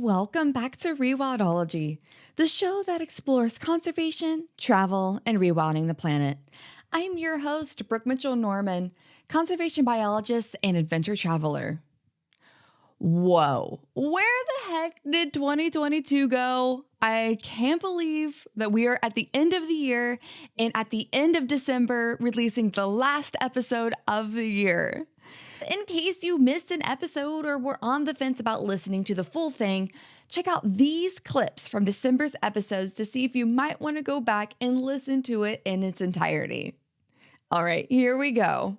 welcome back to Rewildology, the show that explores conservation, travel, and rewilding the planet. I'm your host, Brooke Mitchell Norman, conservation biologist and adventure traveler. Whoa, where the heck did 2022 go? I can't believe that we are at the end of the year and at the end of December releasing the last episode of the year. In case you missed an episode or were on the fence about listening to the full thing, check out these clips from December's episodes to see if you might want to go back and listen to it in its entirety. All right, here we go.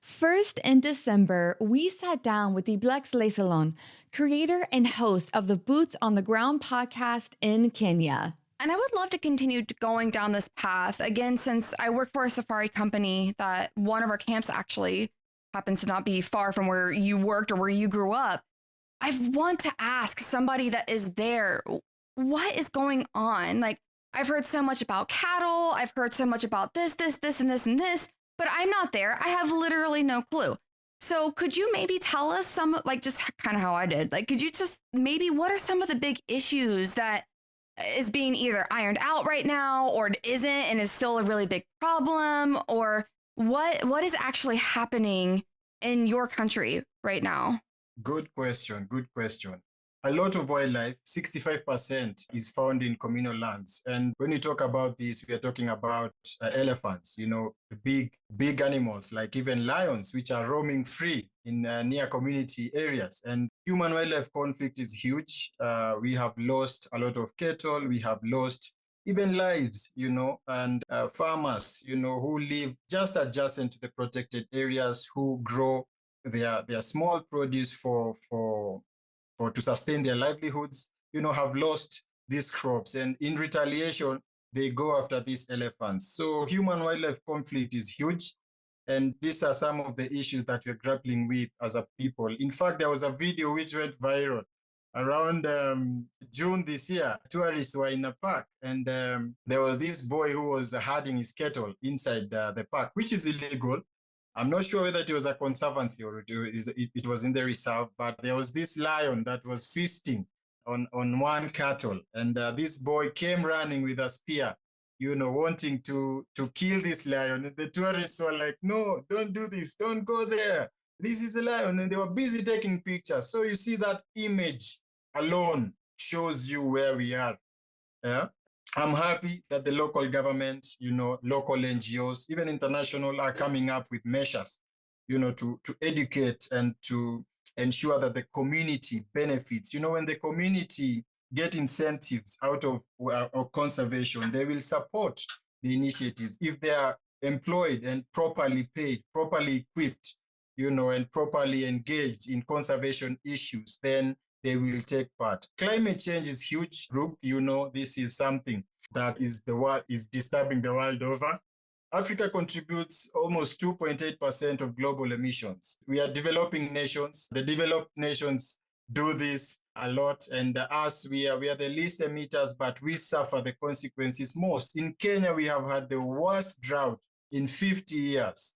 First, in December, we sat down with Dibblex Lesalon, creator and host of the Boots on the Ground podcast in Kenya. And I would love to continue going down this path, again, since I work for a safari company that one of our camps actually happens to not be far from where you worked or where you grew up. I want to ask somebody that is there, what is going on? Like, I've heard so much about cattle, I've heard so much about this, and this, but I'm not there. I have literally no clue. So could you maybe tell us some, like, just kind of how I did, like, could you just maybe, what are some of the big issues that is being either ironed out right now or it isn't and is still a really big problem, or what is actually happening in your country right now? Good question. A lot of wildlife, 65%, is found in communal lands. And when you talk about this, we are talking about elephants, big animals, like even lions, which are roaming free in near community areas. And human-wildlife conflict is huge. We have lost a lot of cattle. We have lost even lives, and farmers, who live just adjacent to the protected areas, who grow their small produce to sustain their livelihoods, have lost these crops. And in retaliation, they go after these elephants. So human-wildlife conflict is huge. And these are some of the issues that we're grappling with as a people. In fact, there was a video which went viral around June this year. Tourists were in a park, and there was this boy who was herding his cattle inside the park, which is illegal. I'm not sure whether it was a conservancy or it was in the reserve, but there was this lion that was feasting on one cattle. And this boy came running with a spear, wanting to kill this lion. And the tourists were like, no, don't do this. Don't go there. This is a lion. And they were busy taking pictures. So you see that image alone shows you where we are. Yeah. I'm happy that the local government, local NGOs, even international, are coming up with measures, to educate and to ensure that the community benefits. When the community get incentives out of conservation, they will support the initiatives. If they are employed and properly paid, properly equipped, and properly engaged in conservation issues, then they will take part. Climate change is huge, Brooke. This is something that is disturbing the world over. Africa contributes almost 2.8% of global emissions. We are developing nations. The developed nations do this a lot, and us, we are the least emitters, but we suffer the consequences most. In Kenya, we have had the worst drought in 50 years.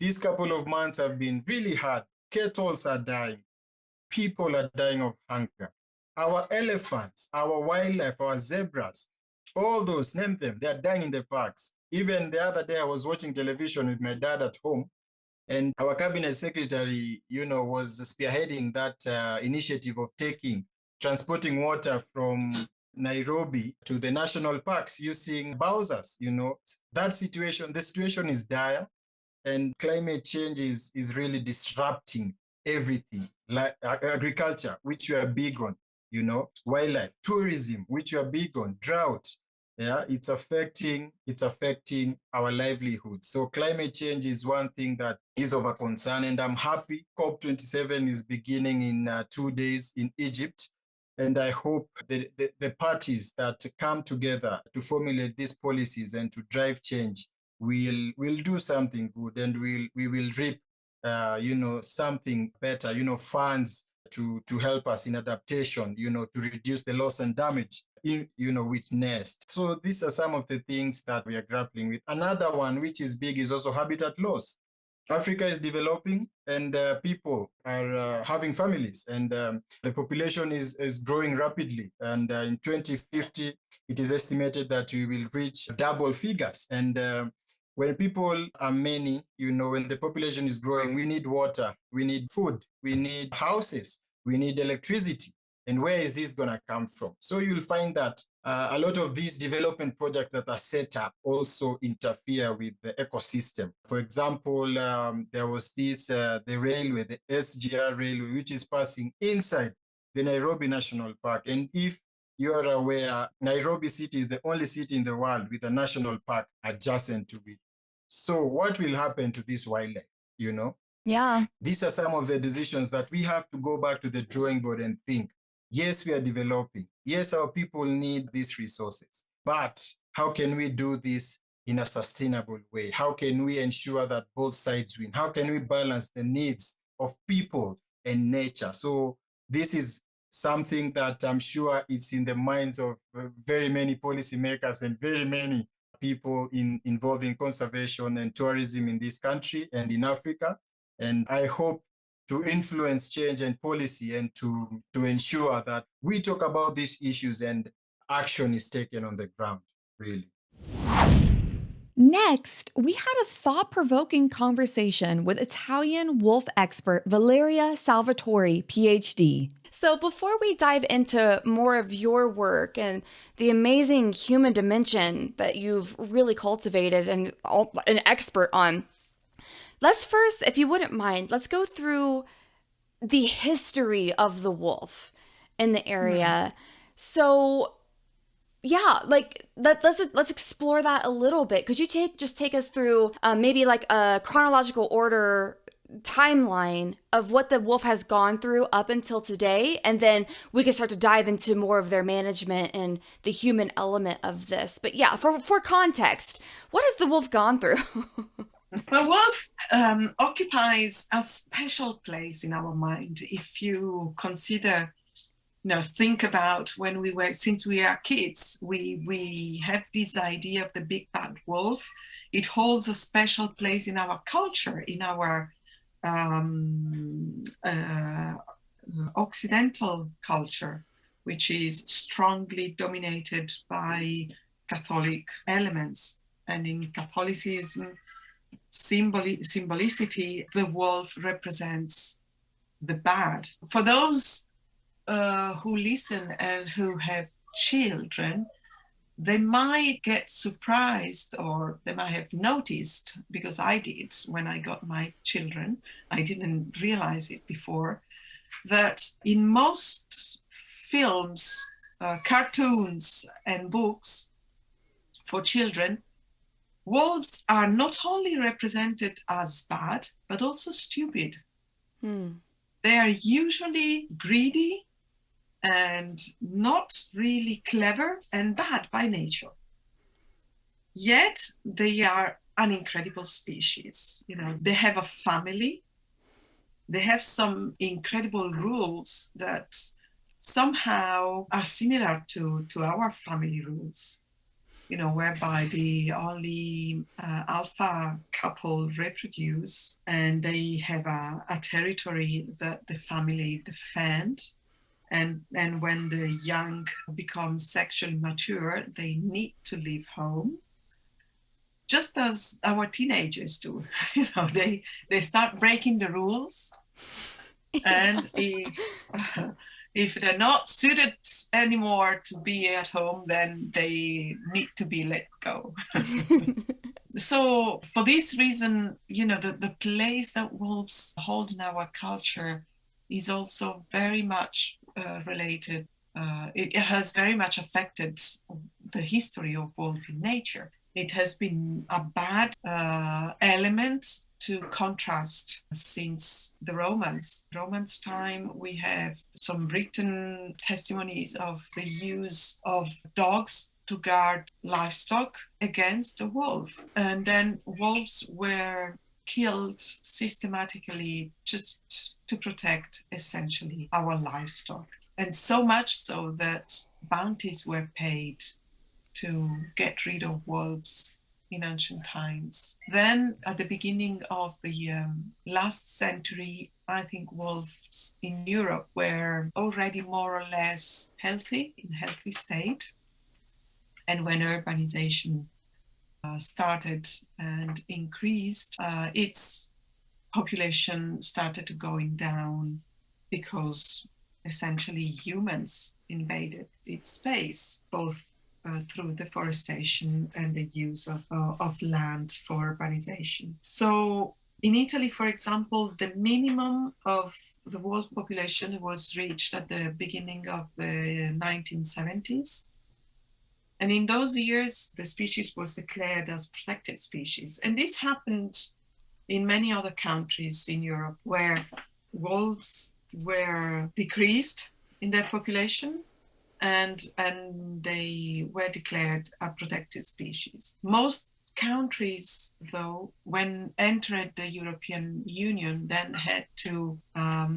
These couple of months have been really hard. Cattle are dying. People are dying of hunger. Our elephants, our wildlife, our zebras, all those, name them, they are dying in the parks. Even the other day, I was watching television with my dad at home, and our cabinet secretary, was spearheading that initiative of transporting water from Nairobi to the national parks using Bowsers. The situation is dire, and climate change is really disrupting everything, like agriculture, which we are big on, wildlife, tourism, which we are big on, drought. Yeah, it's affecting our livelihood. So climate change is one thing that is of a concern, and I'm happy COP27 is beginning in 2 days in Egypt. And I hope the parties that come together to formulate these policies and to drive change will do something good, and we will reap something better, funds to help us in adaptation, to reduce the loss and damage witnessed. So these are some of the things that we are grappling with. Another one, which is big, is also habitat loss. Africa is developing and people are having families, and the population is growing rapidly. And in 2050, it is estimated that we will reach double figures. And when people are many, when the population is growing, we need water, we need food, we need houses, we need electricity. And where is this going to come from? So you'll find that a lot of these development projects that are set up also interfere with the ecosystem. For example, there was the railway, the SGR railway, which is passing inside the Nairobi National Park. And if you are aware, Nairobi City is the only city in the world with a national park adjacent to it. So what will happen to this wildlife, Yeah. These are some of the decisions that we have to go back to the drawing board and think. Yes, we are developing. Yes, our people need these resources. But how can we do this in a sustainable way? How can we ensure that both sides win? How can we balance the needs of people and nature? So this is something that I'm sure it's in the minds of very many policymakers and very many people involved in conservation and tourism in this country and in Africa. And I hope to influence change and policy and to ensure that we talk about these issues and action is taken on the ground, really. Next, we had a thought-provoking conversation with Italian wolf expert Valeria Salvatori, PhD. So before we dive into more of your work and the amazing human dimension that you've really cultivated and an expert on, let's first, if you wouldn't mind, let's go through the history of the wolf in the area. So yeah, like let's explore that a little bit. Could you just take us through maybe like a chronological order timeline of what the wolf has gone through up until today, and then we can start to dive into more of their management and the human element of this. But yeah, for context, what has the wolf gone through? The wolf occupies a special place in our mind. If you consider, think about since we are kids, we have this idea of the big bad wolf. It holds a special place in our culture, in our Occidental culture, which is strongly dominated by Catholic elements. And in Catholicism, symbolicity, the wolf represents the bad. For those who listen and who have children, they might get surprised, or they might have noticed, because I did when I got my children, I didn't realize it before, that in most films, cartoons and books for children, wolves are not only represented as bad, but also stupid. They are usually greedy and not really clever and bad by nature. Yet they are an incredible species. They have a family. They have some incredible rules that somehow are similar to our family rules. Whereby the only alpha couple reproduce, and they have a territory that the family defend. And when the young become sexually mature, they need to leave home, just as our teenagers do. They start breaking the rules, and if they're not suited anymore to be at home, then they need to be let go. So for this reason, the place that wolves hold in our culture is also very much related. It has very much affected the history of wolf in nature. It has been a bad element to contrast since the Romans time. We have some written testimonies of the use of dogs to guard livestock against the wolf. And then wolves were killed systematically just to protect essentially our livestock. And so much so that bounties were paid to get rid of wolves in ancient times. Then at the beginning of the last century, I think wolves in Europe were already more or less healthy, in healthy state. And when urbanization started and increased, its population started to going down because essentially humans invaded its space, both through deforestation and the use of land for urbanization. So in Italy, for example, the minimum of the wolf population was reached at the beginning of the 1970s. And in those years, the species was declared as protected species. And this happened in many other countries in Europe where wolves were decreased in their population and they were declared a protected species. Most countries, though, when entered the European Union, then had to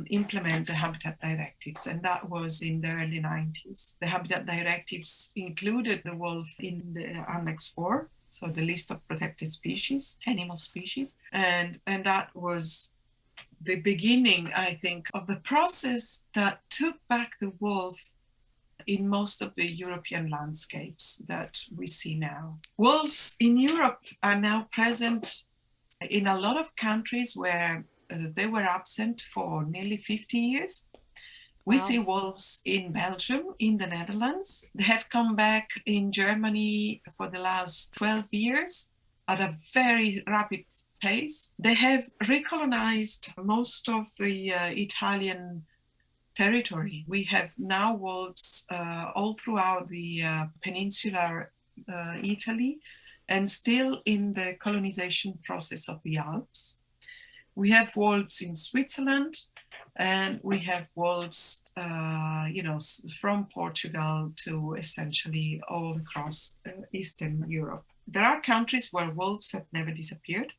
implement the habitat directives, and that was in the early 90s. The habitat directives included the wolf in the Annex 4, so the list of protected species, animal species, and that was the beginning, I think, of the process that took back the wolf in most of the European landscapes that we see now. Wolves in Europe are now present in a lot of countries where they were absent for nearly 50 years. We see wolves in Belgium, in the Netherlands. They have come back in Germany for the last 12 years at a very rapid pace. They have recolonized most of the Italian territory. We have now wolves all throughout the peninsular Italy and still in the colonization process of the Alps. We have wolves in Switzerland, and we have wolves, from Portugal to essentially all across Eastern Europe. There are countries where wolves have never disappeared.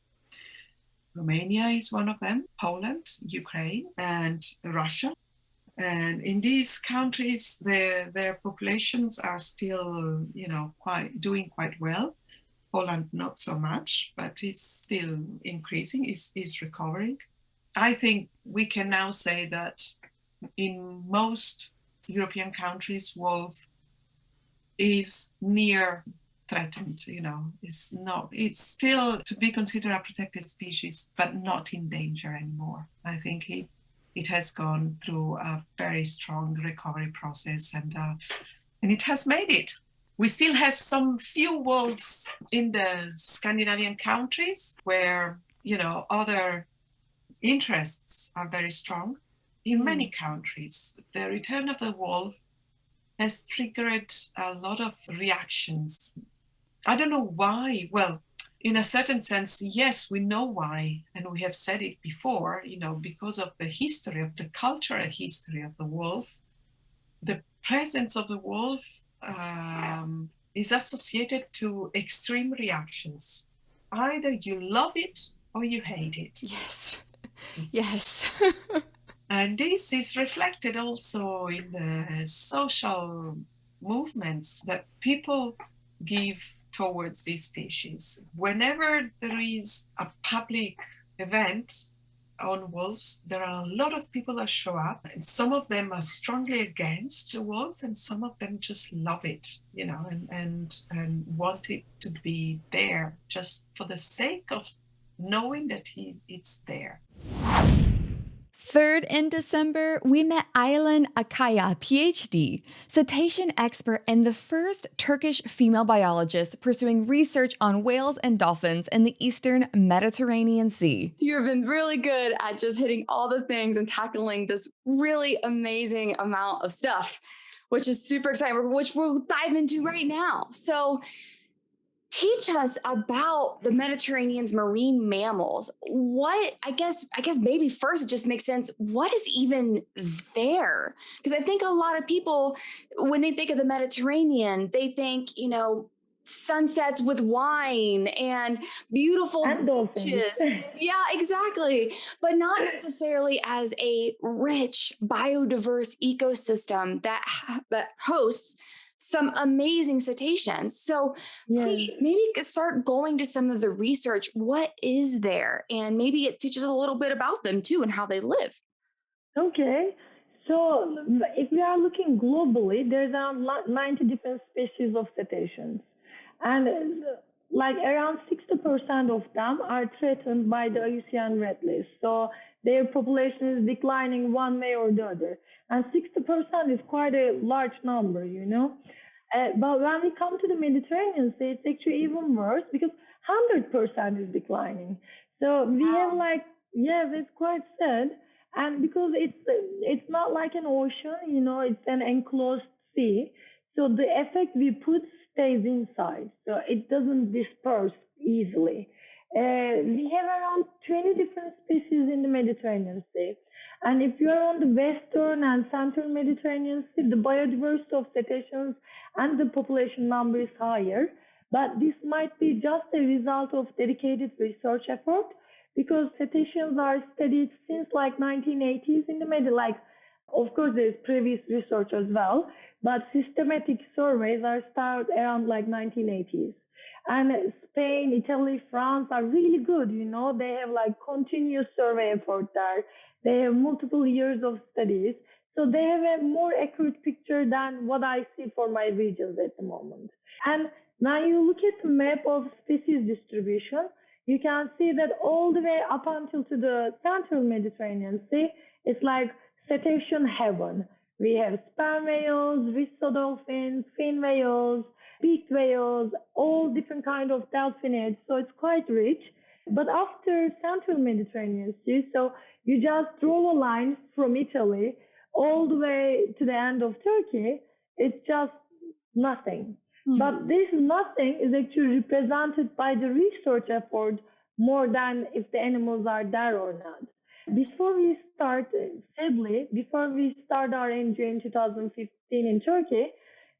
Romania is one of them, Poland, Ukraine, and Russia. And in these countries, their populations are still, doing quite well. Poland, not so much, but it's still increasing, is recovering. I think we can now say that in most European countries, wolf is near threatened, it's still to be considered a protected species, but not in danger anymore. I think it has gone through a very strong recovery process and it has made it. We still have some few wolves in the Scandinavian countries where, other interests are very strong. In many countries, the return of the wolf has triggered a lot of reactions. I don't know why. Well, in a certain sense, yes, we know why, and we have said it before, because of the history, of the cultural history of the wolf. The presence of the wolf is associated to extreme reactions. Either you love it or you hate it. Yes. Yes. And this is reflected also in the social movements that people give towards this species. Whenever there is a public event on wolves, there are a lot of people that show up, and some of them are strongly against the wolf, and some of them just love it, and want it to be there just for the sake of knowing that it's there. 3rd in December, we met Aylin Akkaya, PhD, cetacean expert and the first Turkish female biologist pursuing research on whales and dolphins in the Eastern Mediterranean Sea. You've been really good at just hitting all the things and tackling this really amazing amount of stuff, which is super exciting, which we'll dive into right now. So teach us about the Mediterranean's marine mammals. What, I guess maybe first it just makes sense. What is even there? Because I think a lot of people, when they think of the Mediterranean, they think, sunsets with wine and beautiful beaches. Yeah, exactly. But not necessarily as a rich, biodiverse ecosystem that hosts some amazing cetaceans. So please maybe start going to some of the research. What is there? And maybe it teaches a little bit about them too and how they live. Okay. So if we are looking globally, there's around 90 different species of cetaceans. And like around 60% of them are threatened by the IUCN Red List. So their population is declining one way or the other. And 60% is quite a large number, you know. But when we come to the Mediterranean Sea, it's actually even worse because 100% is declining. So we have like, it's quite sad. And because it's not like an ocean, you know, it's an enclosed sea. So the effect we put stays inside. So it doesn't disperse easily. We have around 20 different species in the Mediterranean Sea. And if you are on the western and central Mediterranean Sea, the biodiversity of cetaceans and the population number is higher. But this might be just a result of dedicated research effort because cetaceans are studied since like 1980s in the middle. Like, of course, there's previous research as well, but systematic surveys are started around like 1980s. And Spain, Italy, France are really good, you know. They have like continuous survey effort there. They have multiple years of studies. So they have a more accurate picture than what I see for my regions at the moment. And now you look at the map of species distribution, you can see that all the way up until to the central Mediterranean Sea, it's like cetacean heaven. We have sperm whales, rhizo dolphins, fin whales, beaked whales, all different kind of delphinids. So it's quite rich. But after central Mediterranean Sea, so you just draw a line from Italy all the way to the end of Turkey, it's just nothing. But this nothing is actually represented by the research effort more than if the animals are there or not. Before we start, sadly, before we start our NGO in 2015 in Turkey,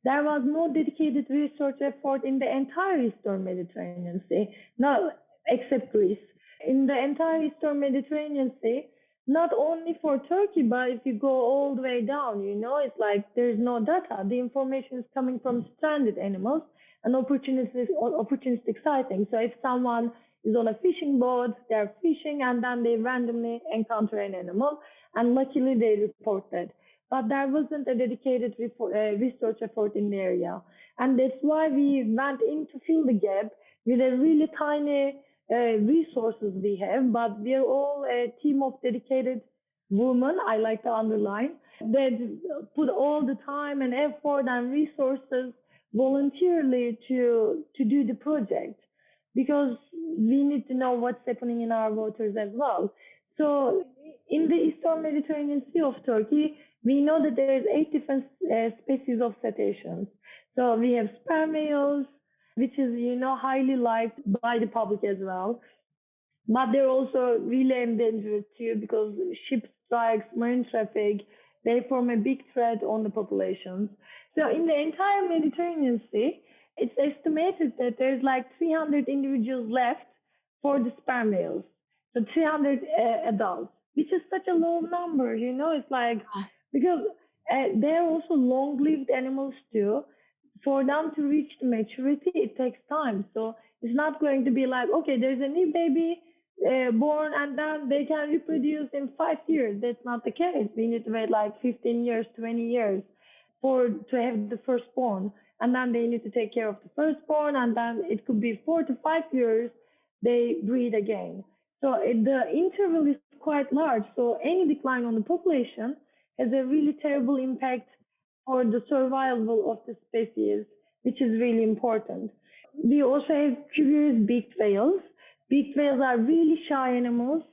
there was no dedicated research effort in the entire Eastern Mediterranean Sea, no, except Greece. In the entire Eastern Mediterranean Sea, not only for Turkey, but if you go all the way down, you know, it's like there's no data. The information is coming from stranded animals and opportunistic sightings. So if someone is on a fishing boat, they're fishing and then they randomly encounter an animal and luckily they report that. But there wasn't a dedicated research effort in the area. And that's why we went in to fill the gap with a really tiny resources we have, but we are all a team of dedicated women, I like to underline, that put all the time and effort and resources voluntarily to do the project because we need to know what's happening in our waters as well. So in the Eastern Mediterranean Sea of Turkey, we know that there is 8 different species of cetaceans. So we have sperm whales, which is, you know, highly liked by the public as well. But they're also really endangered too because ship strikes, marine traffic, they form a big threat on the populations. So in the entire Mediterranean Sea, it's estimated that there's like 300 individuals left for the sperm whales. So 300 adults, which is such a low number, you know, it's like, because they're also long-lived animals too. For them to reach the maturity, it takes time. So it's not going to be like, okay, there's a new baby born and then they can reproduce in 5 years. That's not the case. We need to wait like 15 years, 20 years to have the firstborn. And then they need to take care of the firstborn. And then it could be 4 to 5 years, they breed again. So the interval is quite large. So any decline on the population has a really terrible impact for the survival of the species, which is really important. We also have curious beaked whales. Beaked whales are really shy animals.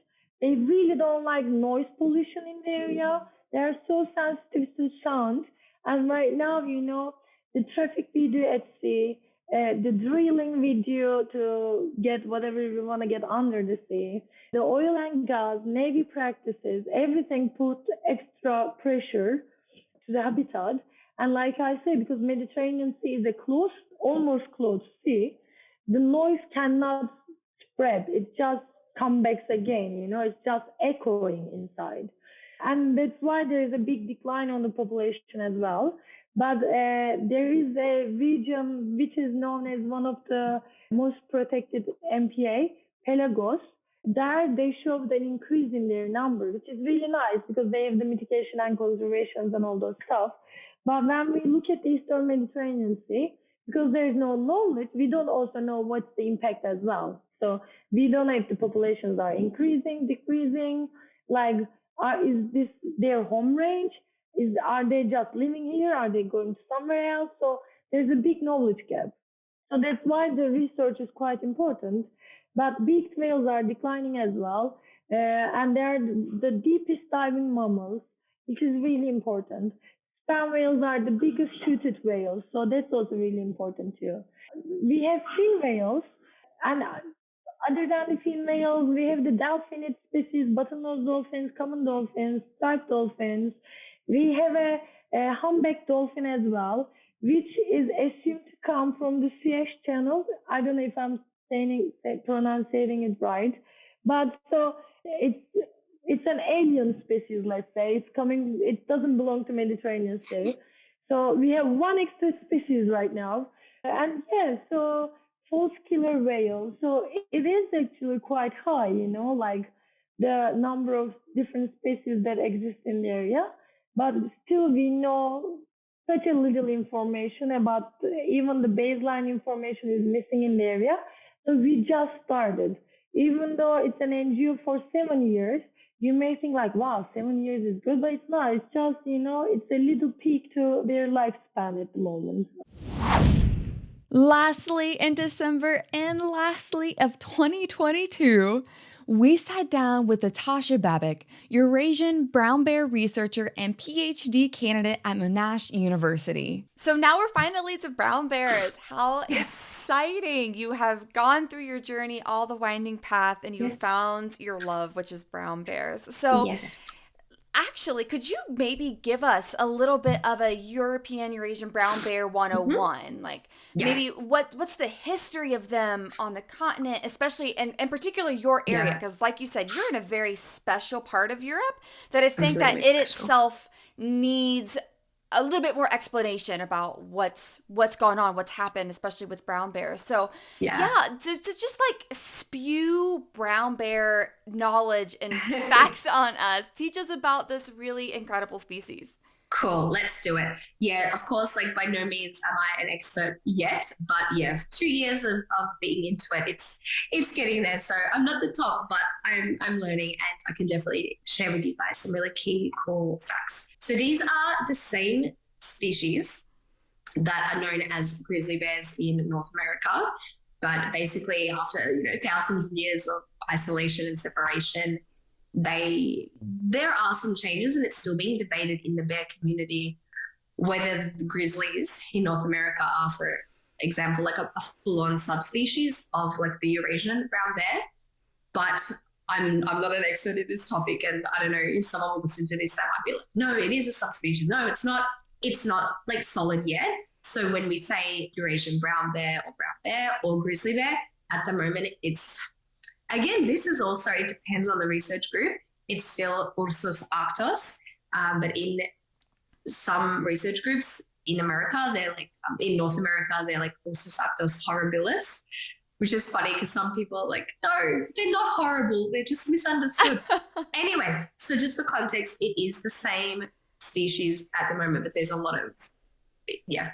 They really don't like noise pollution in the area. They are so sensitive to sound. And right now, you know, the traffic video at sea, the drilling video to get whatever we want to get under the sea, the oil and gas, Navy practices, everything puts extra pressure to the habitat. And like I say, because Mediterranean Sea is a closed, almost closed sea, the noise cannot spread. It just comes back again, you know, it's just echoing inside. And that's why there is a big decline on the population as well. But there is a region which is known as one of the most protected MPA, Pelagos. There they showed an increase in their number, which is really nice because they have the mitigation and conservations and all those stuff. But when we look at the Eastern Mediterranean Sea, because there is no knowledge, we don't also know what's the impact as well. So we don't know if the populations are increasing, decreasing, like is this their home range? Are they just living here? Are they going to somewhere else? So there's a big knowledge gap. So that's why the research is quite important. But beaked whales are declining as well. And they're the deepest diving mammals, which is really important. Sperm whales are the biggest toothed whales. So that's also really important too. We have fin whales. And other than the fin whales, we have the delphinid species, bottlenose dolphins, common dolphins, striped dolphins. We have a humpback dolphin as well, which is assumed to come from the Suez Channel. I don't know if I'm pronouncing it right, but so it's an alien species, let's say. It doesn't belong to Mediterranean Sea. So we have one extra species right now. And yeah, so false killer whale. So it is actually quite high, like the number of different species that exist in the area. But still, we know such a little information about even the baseline information is missing in the area. So we just started. Even though it's an NGO for 7 years, you may think like, wow, 7 years is good, but it's not. It's just, it's a little peak to their lifespan at the moment. Lastly, in December and lastly of 2022, we sat down with Natasha Babik, Eurasian brown bear researcher and PhD candidate at Monash University. So now we're finally to brown bears. How exciting! You have gone through your journey, all the winding path, and you found your love, which is brown bears. So actually, could you maybe give us a little bit of a European Eurasian brown bear 101? Like maybe what's the history of them on the continent, especially and particularly your area? Because like you said, you're in a very special part of Europe that I think that it itself needs a little bit more explanation about what's gone on, what's happened, especially with brown bears. So to just like spew brown bear knowledge and facts on us. Teach us about this really incredible species. Cool, let's do it. Yeah, of course, like by no means am I an expert yet, but 2 years of being into it, it's getting there. So I'm not the top, but I'm learning, and I can definitely share with you guys some really key, cool facts. So these are the same species that are known as grizzly bears in North America, but basically after thousands of years of isolation and separation, there are some changes, and it's still being debated in the bear community whether the grizzlies in North America are, for example, like a full-on subspecies of like the Eurasian brown bear. But I'm not an expert in this topic, and I don't know if someone will listen to this, they might be like, no, it is a subspecies. No, it's not like solid yet. So when we say Eurasian brown bear or grizzly bear, at the moment again, this is also, it depends on the research group. It's still Ursus arctos, but in some research groups in America, they're like, in North America, they're like Ursus arctos horribilis, which is funny because some people are like, no, they're not horrible. They're just misunderstood. Anyway, so just for context, it is the same species at the moment, but there's a lot of,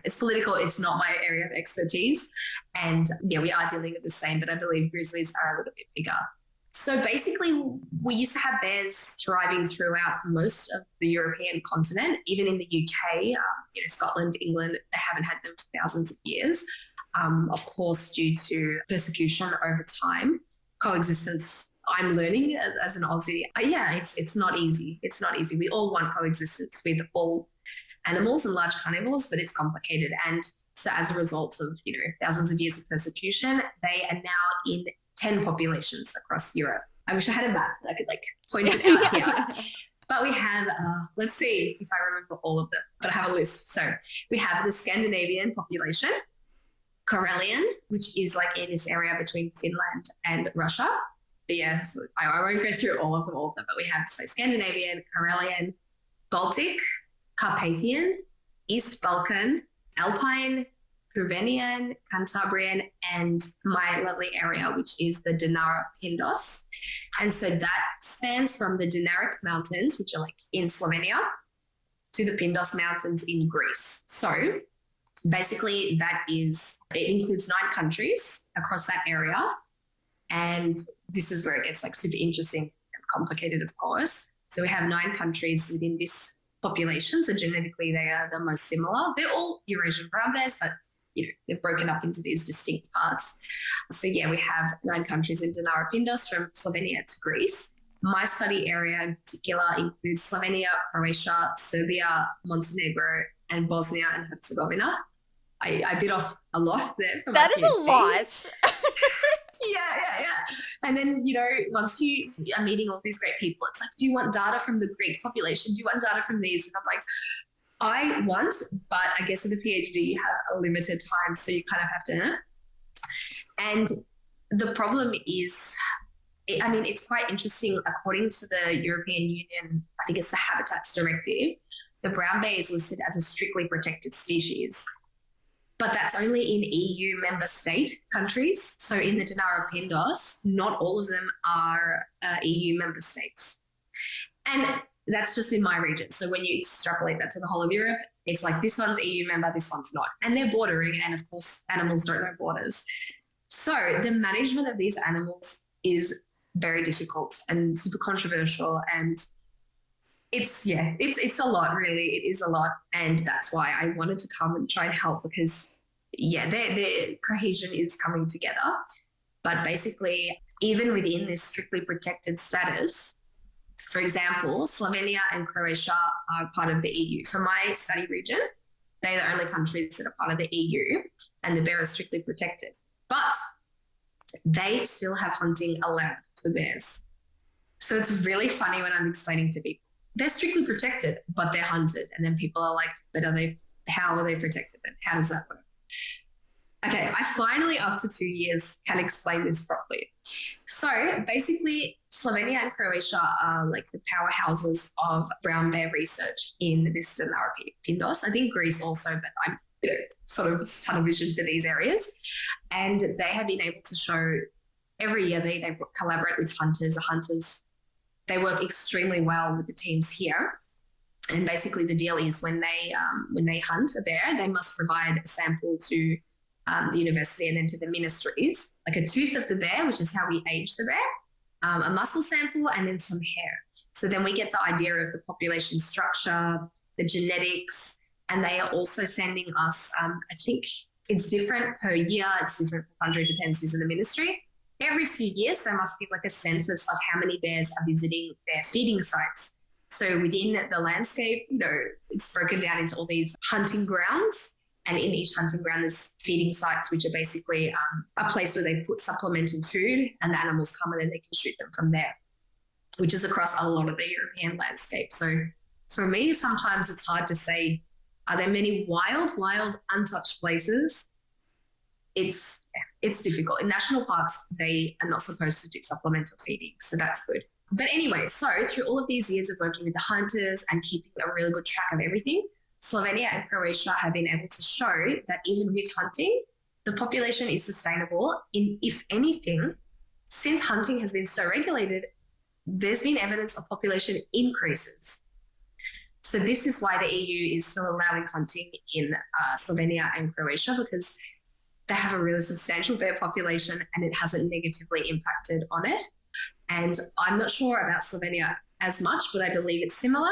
it's political. It's not my area of expertise. And we are dealing with the same, but I believe grizzlies are a little bit bigger. So basically, we used to have bears thriving throughout most of the European continent, even in the UK, Scotland, England, they haven't had them for thousands of years. Of course, due to persecution over time, coexistence, I'm learning as an Aussie. It's not easy. It's not easy. We all want coexistence with all animals and large carnivores, but it's complicated. And so as a result of, thousands of years of persecution, they are now in 10 populations across Europe. I wish I had a map that I could point it out here. But we have, let's see if I remember all of them, but I have a list. So we have the Scandinavian population, Karelian, which is like in this area between Finland and Russia. But so I won't go through all of them, but we have Scandinavian, Karelian, Baltic, Carpathian, East Balkan, Alpine, Pyrenean, Cantabrian, and my lovely area, which is the Dinara Pindos. And so that spans from the Dinaric Mountains, which are like in Slovenia, to the Pindos Mountains in Greece. So basically it includes 9 countries across that area. And this is where it gets like super interesting and complicated, of course. So we have 9 countries within this population. So genetically, they are the most similar. They're all Eurasian brown bears, but they're broken up into these distinct parts. So yeah, we have 9 countries in Dinara Pindos from Slovenia to Greece. My study area in particular includes Slovenia, Croatia, Serbia, Montenegro, and Bosnia and Herzegovina. I bit off a lot there. That is a lot. Yeah. And then, once you are meeting all these great people, it's like, do you want data from the Greek population? Do you want data from these? And I'm like, I want, but I guess with a PhD, you have a limited time, so you kind of have to. And the problem is, it's quite interesting. According to the European Union, I think it's the Habitats Directive, the brown bear is listed as a strictly protected species. But that's only in EU member state countries. So in the Dinara Pindos, not all of them are EU member states. And that's just in my region. So when you extrapolate that to the whole of Europe, it's like this one's EU member, this one's not. And they're bordering, and of course, animals don't know borders. So the management of these animals is very difficult and super controversial. And it's a lot, really. It is a lot. And that's why I wanted to come and try and help, because their cohesion is coming together. But basically, even within this strictly protected status, for example, Slovenia and Croatia are part of the EU. For my study region, they're the only countries that are part of the EU, and the bear is strictly protected. But they still have hunting allowed for bears. So it's really funny when I'm explaining to people, they're strictly protected, but they're hunted. And then people are like, but how are they protected then? How does that work? Okay, I finally, after 2 years, can explain this properly. So basically, Slovenia and Croatia are like the powerhouses of brown bear research in this Dinara Pindos. I think Greece also, but I'm sort of tunnel vision for these areas. And they have been able to show every year they collaborate with hunters. The hunters, they work extremely well with the teams here. And basically the deal is when they hunt a bear, they must provide a sample to the university and then to the ministries, like a tooth of the bear, which is how we age the bear, a muscle sample, and then some hair. So then we get the idea of the population structure, the genetics, and they are also sending us, I think it's different per year, it's different per country, it depends who's in the ministry. Every few years, they must give like a census of how many bears are visiting their feeding sites. So within the landscape, it's broken down into all these hunting grounds. And in each hunting ground, there's feeding sites, which are basically a place where they put supplemented food and the animals come in and they can shoot them from there, which is across a lot of the European landscape. So for me, sometimes it's hard to say, are there many wild, untouched places? It's difficult. In national parks, they are not supposed to do supplemental feeding, so that's good. But anyway, so through all of these years of working with the hunters and keeping a really good track of everything, Slovenia and Croatia have been able to show that even with hunting, the population is sustainable. If anything, since hunting has been so regulated, there's been evidence of population increases. So this is why the EU is still allowing hunting in Slovenia and Croatia, because they have a really substantial bear population and it hasn't negatively impacted on it. And I'm not sure about Slovenia as much, but I believe it's similar.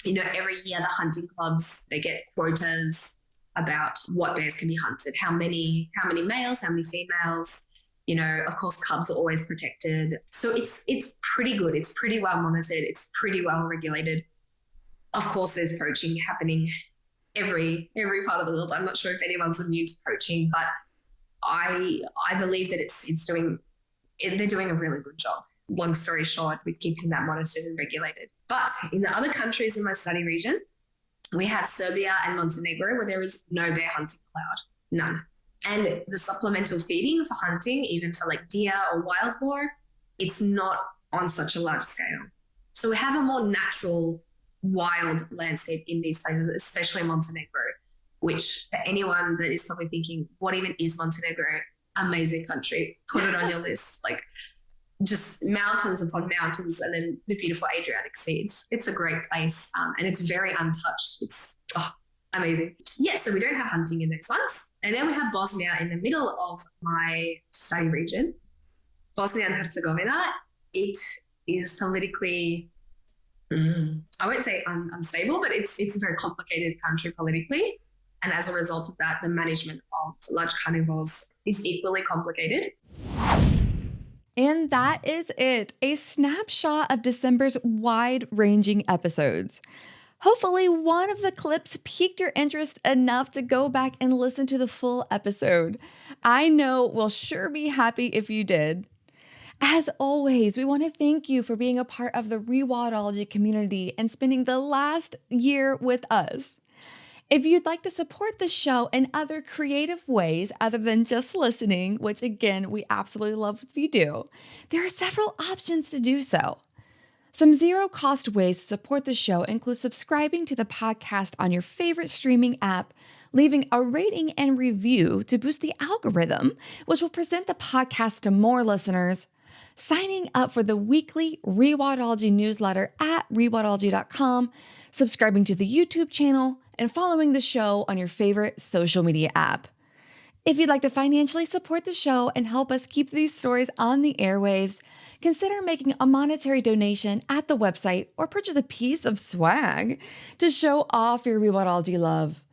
Every year the hunting clubs, they get quotas about what bears can be hunted, how many males, how many females. Of course, cubs are always protected. So it's pretty good. It's pretty well monitored. It's pretty well regulated. Of course, there's poaching happening every part of the world. I'm not sure if anyone's immune to poaching, but I believe that they're doing a really good job, long story short, with keeping that monitored and regulated. But in the other countries in my study region, we have Serbia and Montenegro, where there is no bear hunting allowed, none. And the supplemental feeding for hunting, even for like deer or wild boar, it's not on such a large scale. So we have a more natural wild landscape in these places, especially Montenegro, which for anyone that is probably thinking, what even is Montenegro? Amazing country. Put it on your list. Like just mountains upon mountains, and then the beautiful Adriatic Sea. It's a great place, and it's very untouched. It's amazing. Yeah, so we don't have hunting in those ones. And then we have Bosnia in the middle of my study region. Bosnia and Herzegovina, it is politically, I won't say unstable, but it's a very complicated country politically. And as a result of that, the management of large carnivores is equally complicated. And that is it, a snapshot of December's wide-ranging episodes. Hopefully, one of the clips piqued your interest enough to go back and listen to the full episode. I know we'll sure be happy if you did. As always, we want to thank you for being a part of the Rewildology community and spending the last year with us. If you'd like to support the show in other creative ways other than just listening, which again, we absolutely love if you do, there are several options to do so. Some zero-cost ways to support the show include subscribing to the podcast on your favorite streaming app, leaving a rating and review to boost the algorithm, which will present the podcast to more listeners, signing up for the weekly Rewildology newsletter at rewildology.com, subscribing to the YouTube channel, and following the show on your favorite social media app. If you'd like to financially support the show and help us keep these stories on the airwaves, consider making a monetary donation at the website or purchase a piece of swag to show off your Rewildology love.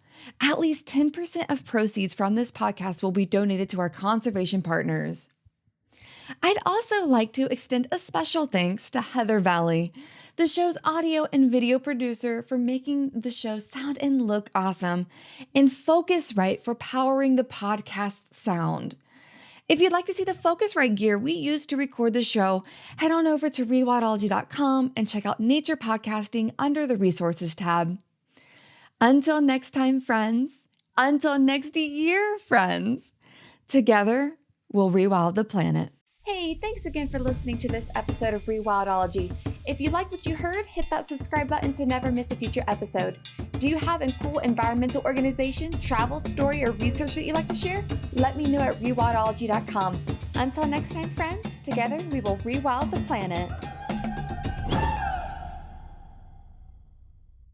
At least 10% of proceeds from this podcast will be donated to our conservation partners. I'd also like to extend a special thanks to Heather Valley, the show's audio and video producer, for making the show sound and look awesome, and Focusrite for powering the podcast sound. If you'd like to see the Focusrite gear we use to record the show, head on over to rewildology.com and check out Nature Podcasting under the Resources tab. Until next time, friends. Until next year, friends. Together, we'll rewild the planet. Hey, thanks again for listening to this episode of Rewildology. If you like what you heard, hit that subscribe button to never miss a future episode. Do you have a cool environmental organization, travel, story, or research that you'd like to share? Let me know at rewildology.com. Until next time, friends, together we will rewild the planet.